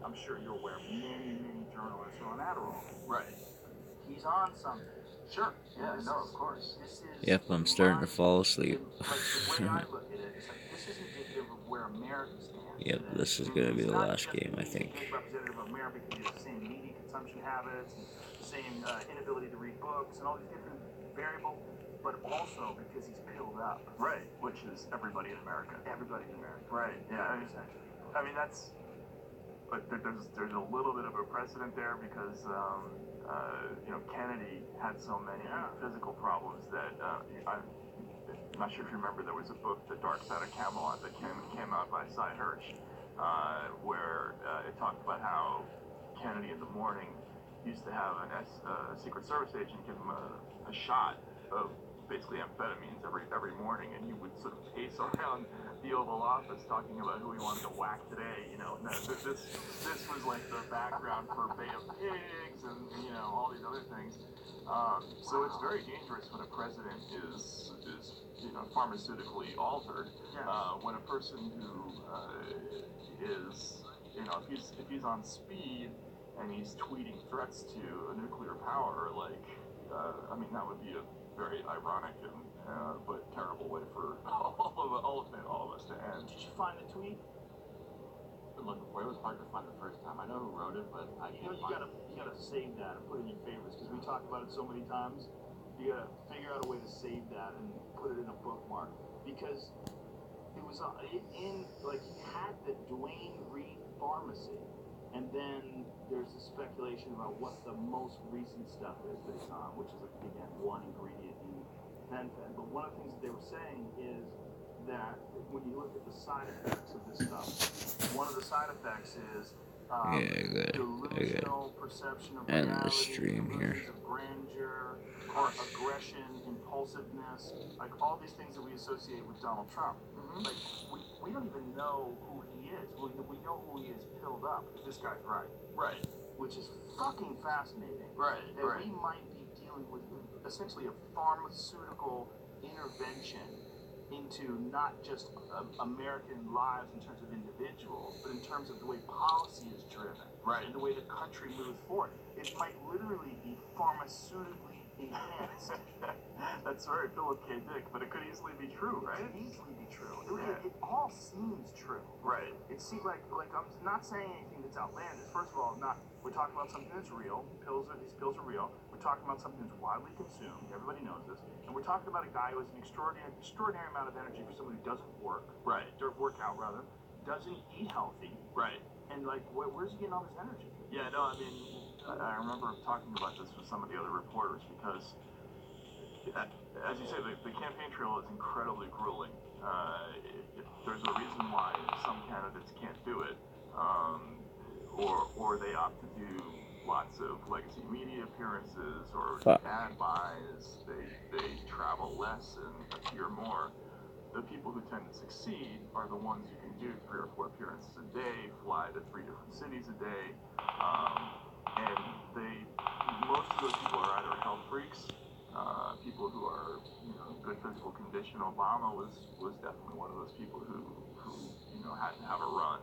S8: I'm sure you're aware many journalists are on Adderall. Right. He's on something. Sure. Yeah, no, of course. This is
S1: Yep, I'm starting to fall asleep.
S8: like the way I look at it, it's like this is indicative of where America stands.
S1: Yep, this is gonna be the last game, I think.
S8: It's representative of America because he has the same media consumption habits, and the same inability to read books, and all these different variables, but also because he's pilled up. Right. Which is everybody in America. Everybody in America. Right. Yeah. I mean that's. But there's a little bit of a precedent there because Kennedy had so many physical problems that I'm not sure if you remember there was a book, The Dark Side of Camelot, that came out by Cy Hirsch, where it talked about how Kennedy in the morning used to have a Secret Service agent give him a shot of basically amphetamines every morning, and he would sort of pace around the Oval Office talking about who he wanted to whack today. And this was like the background for Bay of Pigs and all these other things. So it's very dangerous when a president is pharmaceutically altered. When a person who is if he's on speed and he's tweeting threats to a nuclear power, that would be a very ironic and but terrible way for all of us to end. Did you find the tweet?
S4: Look, it was hard to find the first time. I know who wrote it, but I can't find it.
S8: You gotta save that and put it in your favorites because we talked about it so many times. You gotta figure out a way to save that and put it in a bookmark because it was he had the Duane Reade pharmacy, and then there's a speculation about what the most recent stuff is that it's on, which is again one ingredient in Fen-Phen. But one of the things that they were saying is that when you look at the side effects of this stuff, one of the side effects is delusional perception of
S1: end
S8: reality,
S1: the stream here.
S8: delusions of grandeur, or aggression, impulsiveness, like all these things that we associate with Donald Trump. Like we don't even know who he is. We know who he is pilled up. This guy's right. Right. Which is fucking fascinating. Right. That we might be dealing with essentially a pharmaceutical intervention into not just American lives in terms of individuals, but in terms of the way policy is driven, and the way the country moves forward. It might literally be pharmaceutically enhanced. That's very Philip K. Dick, but it could easily be true, right? It could easily be true. It all seems true. Right. It seems like I'm not saying anything that's outlandish. First of all, we're talking about something that's real. These pills are real. We're talking about something that's widely consumed. Everybody knows this. And we're talking about a guy who has an extraordinary amount of energy for someone who doesn't work. Right. Work out, rather. Doesn't eat healthy. Right. And where's he getting all this energy? Yeah, no, I mean, I remember talking about this with some of the other reporters because, as you say, the campaign trail is incredibly grueling. There's a reason why some candidates can't do it, or they opt to do lots of legacy media appearances or ad buys. They travel less and appear more. The people who tend to succeed are the ones who can do 3 or 4 appearances a day, fly to 3 different cities a day, and most of those people are either health freaks, people who are in good physical condition. Obama was definitely one of those people who had to have a run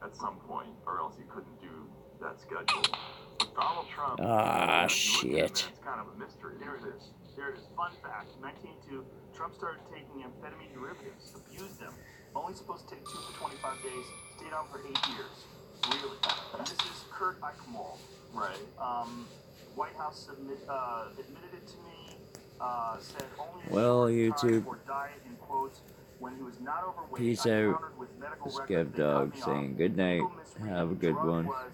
S8: at some point, or else he couldn't do that schedule. But Donald Trump,
S1: shit.
S8: It's kind of a mystery. There it is. Fun fact: in 1982, Trump started taking amphetamine derivatives, abused them. Only supposed to take 2 for 25 days. Stayed on for 8 years. Really. And this is Kurt Eichmold. Right. White House admitted it to me.
S2: said only
S1: Well,
S2: a short
S1: YouTube,
S2: time or diet in quotes when he was not overweight.
S1: peace
S2: I
S1: out.
S2: countered with medical
S1: This
S2: records
S1: Kev
S2: that cut
S1: Dog
S2: me
S1: saying
S2: off.
S1: good night.
S2: Legal misreading
S1: Have a
S2: the
S1: good
S2: drug
S1: one.
S2: was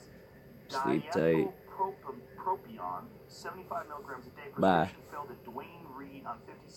S1: Sleep tight.
S2: diethylpropion, 75 milligrams a day.
S1: Bye.
S2: Prescription filled at Dwayne Reed on 57.